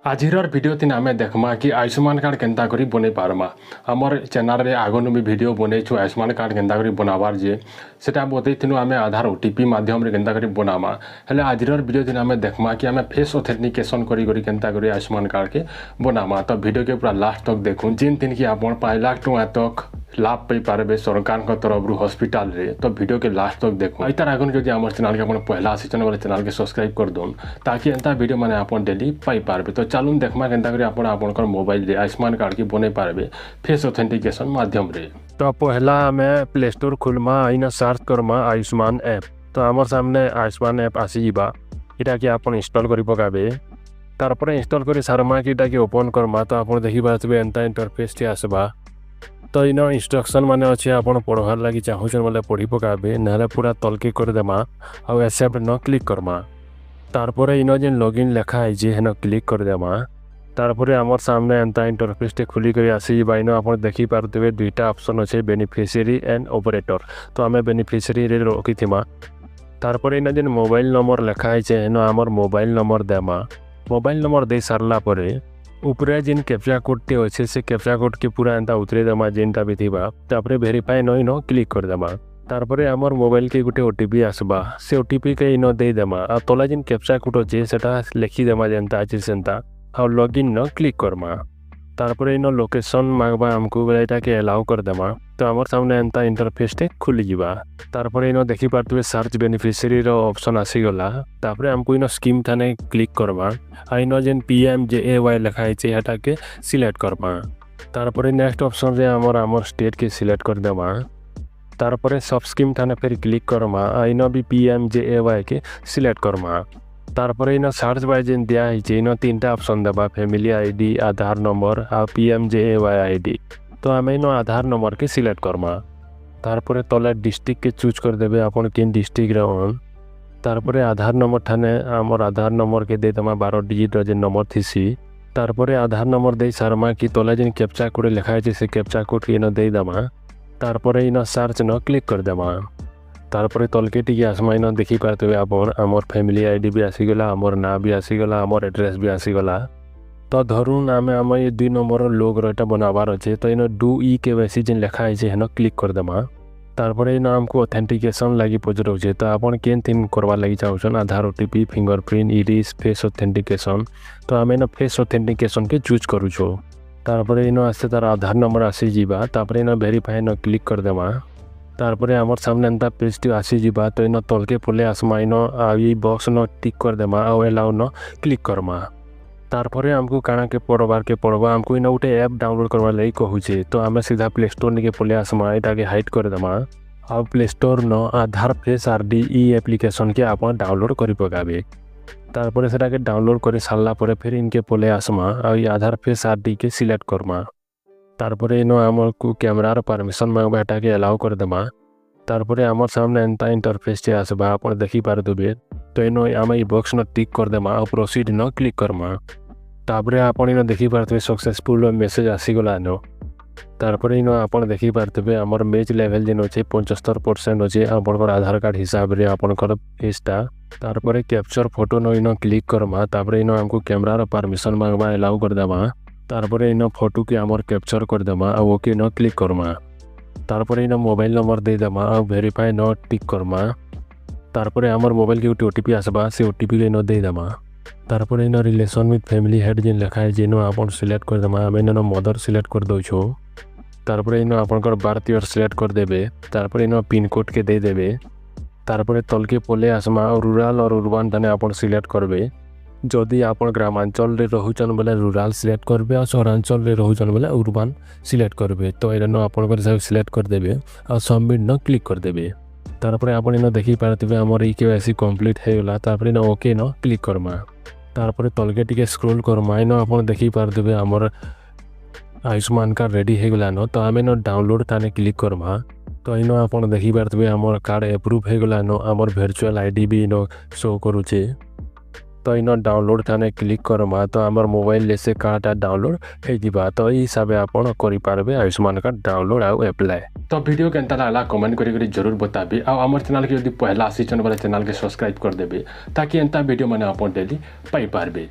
आजिर video तीन आम देखमा कि आयुष्मान कार्ड केन्ता करी बने पारमा आमर चैनल रे आगनु भी वीडियो बनईछु आयुष्मान कार्ड केन्ता करी बनाबार जे सेटा बतईथिनु आमे आधार ओटीपी माध्यम रे केन्ता करी बनामा हेले आजिर वीडियो दिन आमे देखमा कि आमे फेस ऑथेंटिकेशन करी करी केन्ता करी आयुष्मान कार्ड के बनामा तो वीडियो के पूरा लास्ट तक देखुन जिन दिन की आपण 5 लाख टका तक लाभ पाई पारबे सरकार तरफ हॉस्पिटल रे तो वीडियो के लास्ट तक देखो इतार आगन जदि आमर चैनल के अपन पहला आसीचन वाले चैनल के सब्सक्राइब कर दोन ताकि एंता वीडियो माने अपन डेली पाई पारबे तो चलून देखमा केनता करी अपन आपनकर मोबाइल रे आयुष्मान कार्ड की बने पारबे फेस ऑथेंटिकेशन माध्यम रे। तो पहला हमें प्ले स्टोर खुलमा आइना सर्च करमा आयुष्मान ऐप तो आमर सामने आयुष्मान ऐप आसी जीबा इटा कि अपन इंस्टॉल करि पकाबे तार इंस्टॉल करी सारमा कि इटा कि ओपन करमा तो अपन देखि पारबे एंता इंटरफेस टी आसबा तो इन इंस्ट्रक्शन माने अच्छे आपन पढ़वार लगी चाहून बोले पढ़ी पकाबे ना पूरा तलके करदेमा आउ एक्सेप्ट न क्लिक करमा तारपरे इन जेन लॉगिन लेखा है जे हेन क्लिक करदेमा तारपरे आमर सामने एंता इंटरफेस टे खुली कर आसी इन आप देखी पारे दुईटा ऑप्शन अच्छे बेनिफिशियरी एंड ऑपरेटर तो आम बेनिफिशियरी रे रखीमा तारपरे इन जेन मोबाइल नंबर लेखा है हेन आमर मोबाइल नंबर देमा मोबाइल नंबर दे सारला परे उपरे जिन कैप्चा कोड टे अच्छे से कैप्चा कोड के पूरा एंता उतरे देमा जेनटा भी थीबा तापरे वेरीफाई न इन क्लिक कर देमा तारपरे आमर मोबाइल के गुटे ओटीपी आसबा से ओटीपी के इन दे देमा आ तला जिन कैप्चा कोड अच्छे सेटा लिखी देमा जेनता अच्छे सेंता आ लॉगिन न क्लिक करमा तारपरे इन लोकेशन मांगबा हमको बेटा के अलाउ कर देमा तो आमर सामने एंता इंटरफेस टे खुली जीवा तारपरे इन देखि पारतबे सर्च बेनिफिशियरी रो ऑप्शन आसी गला तापरे हमको इन स्कीम थाने क्लिक करबा आ इन जेन PMJAY लिखा है हेटा के सिलेक्ट करबा तारपरे नेक्स्ट ऑप्शन रे आमर स्टेट के सिलेक्ट कर देबा तारपरे सब स्कीम थाने फिर क्लिक करमा आ इन भी PMJAY के सिलेक्ट करमा तारपरे इन सर्च बाय जेन दिया है इन तीनटा ऑप्शन देबा फैमिली आईडी आधार नंबर आ PMJAY आईडी तो आम इन आधार नंबर के सिलेक्ट करमा तारपरे तले डिस्ट्रिक्ट के चूज कर देबे अपन किन डिस्ट्रिक्ट रे तारपरे आधार नंबर ठाने आमर आधार नंबर के दे देमा 12 डिजिट जेन नंबर थीसी तारपरे आधार नंबर दे सारमा कि तले जेन कैप्चा कोड लिखा है से कैप्चा कोड के इन दे देमा तारपरे इन सर्च न क्लिक कर देमा तारपरे तलके टिके आसमा इन देखि पारतबे अपन आमर फैमिली आईडी भी आसीगला आमर ना भी आसीगला आमर एड्रेस भी आसीगला तो धरुन आम ये 2 नंबर लोग रटा बनाबार अच्छे तो इन डू KYC जेन लिखा है हेन क्लिक कर देमा तारपरे इन आमको ऑथेंटिकेशन लगी पचरौचे तो आपन केन तीन करवा लगी चाहछन Aadhaar OTP fingerprint iris face authentication तो आम इन फेस ऑथेंटिकेशन के चूज करूछो तारपरे इन आस्ते तार आधार नंबर आसी जीबा तारपरे इन वेरीफाई न क्लिक कर देमा तारपरे आमर सामने एंता पेज टी आसी जीबा तो इन तलके पले आसमा इन आई बॉक्स न टिक कर देमा आ अलाउ न क्लिक करमा तारपरे हमको काना के पढ़वा हमको इन गोटे ऐप डाउनलोड करवा लगी कहूचे तो आम सीधा प्ले स्टोर निके पले आसमा एटा के हाइड कर देमा आ प्ले स्टोर न आधार फेस RD एप्लिकेशन के आप डाउनलोड कर पकाबे तारपरे सेटा के डाउनलोड कर सारला परे फिर इनके पले आसमा आ आधार फेस RD के सिलेक्ट करमा तारपरे इन आमर को कैमरार परमिशन मांगबा एटा के अलाउ कर देमा तारपरे आमर सामने एंता इंटरफेस टे आसबा आपण देखि पारतबे तो इन आम ई बॉक्स न टिक कर देमा आ प्रोसीड न क्लिक करमा तापरे आपण इन देखि पारतबे सक्सेसफुल मेसेज आसीगला न तारपरे इन आपण देखि पारतबे आमर मैच लेवल जेन अछि 75% अछि आपनकर आधार कार्ड हिसाब रे आपनकर फेसटा तारपरे कैप्चर फोटो न इन क्लिक करमा तापरे इन हमको कैमरार परमिशन मांगबा अलाउ कर देमा तारपरे इन फोटो के आमर कैप्चर कर देमा आ ओके न क्लिक करमा तारपरे इन मोबाइल नंबर दे देमा आ वेरीफाई न टिक करमा तारपरे आमर मोबाइल के गोटे ओटीपी आसबा से ओटीपी के न दे देमा तारपरे इन रिलेशन विथ फैमिली हेड जेन लिखा है जेन आपन सिलेक्ट कर देमा आम इन मदर सिलेक्ट कर दउछो तारपरे इन आपनकर बर्थ ईयर सिलेक्ट कर देबे तारपरे इन पिन कोड के दे देबे तारपरे तलके पले आसमा रूरल और अर्बन ताने आपन सिलेक्ट करबे जदि आपन ग्रामांचल रे रहुचन बोले रूरल सिलेक्ट करबे और सहरांचल रे रहुचन बोले अर्बन सिलेक्ट करबे तो एरन आपनकर सब सिलेक्ट कर देबे और सबमिट न क्लिक कर देबे तारपरे आपन इन देखि पारतबे हमर KYC कंप्लीट हे गला तारपरे इन ओके न क्लिक करमा तारपरे तलके टिके स्क्रॉल करमा इन आपन देखि पारतबे हमर आयुष्मान कार्ड रेडी हे गला न तो आम इन डाउनलोड ताने क्लिक करमा तो इन आपन देखि पारतबे हमर कार्ड अप्रूव हे गला न हमर वर्चुअल आईडी भी इन शो करूचे तो इन डाउनलोड थाने क्लिक करमा तो आमर मोबाइल ले से कार्ड डाउनलोड हे दिबा तो ई हिसाबे आपन करि पारबे आयुष्मान कार्ड डाउनलोड आ अप्लाई। तो वीडियो केनता लागला कमेंट करी जरूर बताबे आ हमर चैनल के यदि पहला आसीचन वाला चैनल के सब्सक्राइब कर देबे ताकि एंता वीडियो माने आपन डेली पाई पारबे।